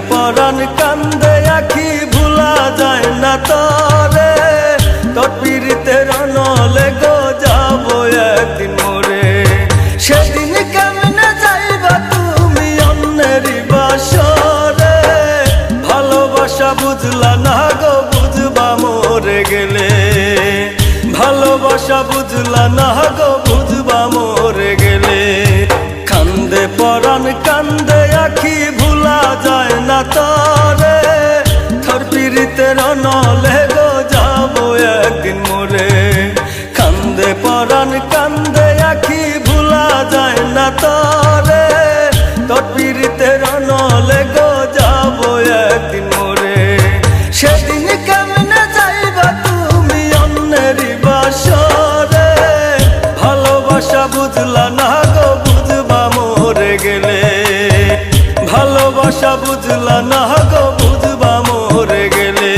পরাণ কান্দে আখি ভুলা যায় না তরে, তোর পীড়িতের নলে গো যাবো একদিন মরে। সেদিন কেমনে যাইবা তুমি অন্যেরই বাসরে, ভালোবাসা বুঝলা না গো বুঝবা মরে গেলে। ভালোবাসা বুঝলা না গো বুঝবা মরে গেলে। কান্দে পরাণ কান্দে আখি ভুলা যায় না তরে, তোর পীড়িতের নলে গো যাবো একদিন মরে। কান্দে পরাণ কান্দে আখি ভুলা যায় না তরে, তোর পীড়িতের নলে গো যাবো একদিন মরে। সেদিন কেমনে যাইবা তুমি অন্যেরই বাসরে, ভালোবাসা বুঝলা না গো বুঝবা মরে গেলে। ভালোবাসা বুঝলা না গো বুঝবা মরে গেলে।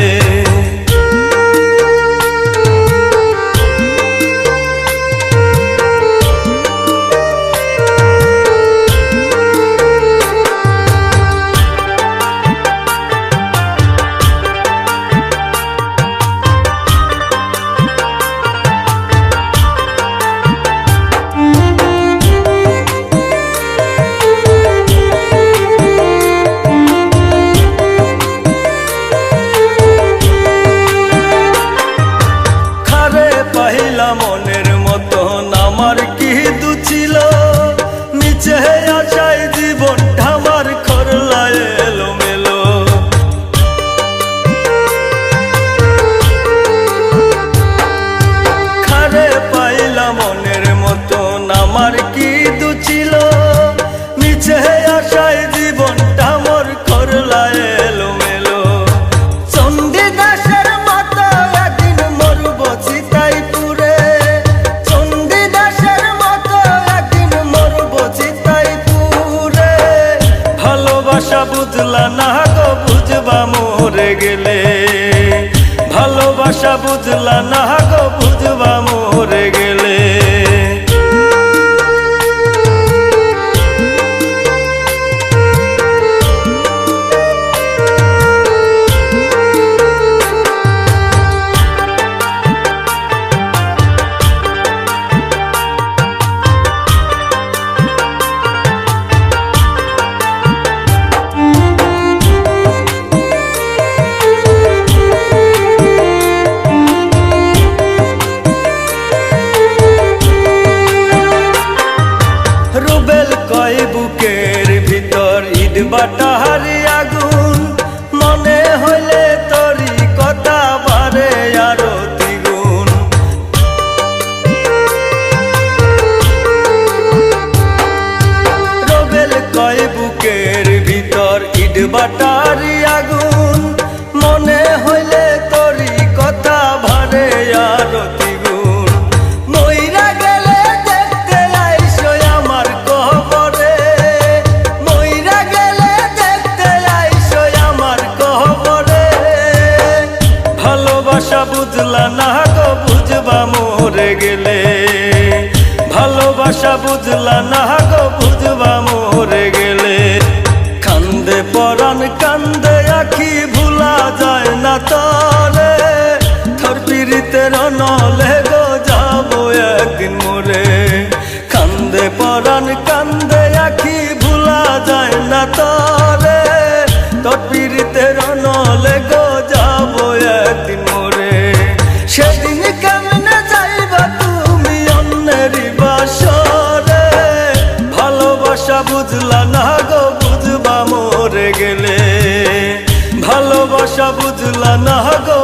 পাহিলা মনের মতন আমার কি দু ছিল, নিচে আশায় জীবনটা আমার খরলা এলো মেলো। খারে পাইলা মনের মতন আমার কি দু ছিল, নিচে আশায় জীবনটা আমার খরলা এলো মেলো। চণ্ডীদাসের মতো একদিন মরব চিতাই পুরে, চণ্ডীদাসের মতো একদিন মরব চিতাই পুরে। ভালোবাসা বুঝলা না গো বুঝবা মরে গেলে। ভালোবাসা বুঝলা না গো বুঝবা মরে গেলে। রুবেল কয় বুকের ভিতর ইট বাটারি আগুন, মনে হইলে তোরি কথা বারে আরো দ্বিগুণ। রুবেল কয় বুকের ভিতর ইট বাটারি আগুন, মনে হইলে তোরি কথা বারে আরো দ্বিগুণ। মইরা গেলে দেখতে আইসো আমার কবরে, মইরা গেলে দেখতে আইসো আমার কবরে। ভালোবাসা বুঝলা না গো বুঝবা মরে গেলে। ভালোবাসা বুঝলা না গো বুঝবা মরে গেলে। কান্দে পরাণ কান্দে আখি ভুলা যায় না তরে, তোর পীড়িতের নলে গো যাবো একদিন মরে। কান্দে পরাণ কান্দে আখি ভুলা যায় না তরে, তোর পীড়িতের নলে গো যাবো একদিন মরে। সেদিন কেমনে যাইবা তুমি অন্যেরই বাসরে, ভালোবাসা বুঝলা না গো বুঝবা মরে গেলে। ভালোবাসা বুঝলা না গো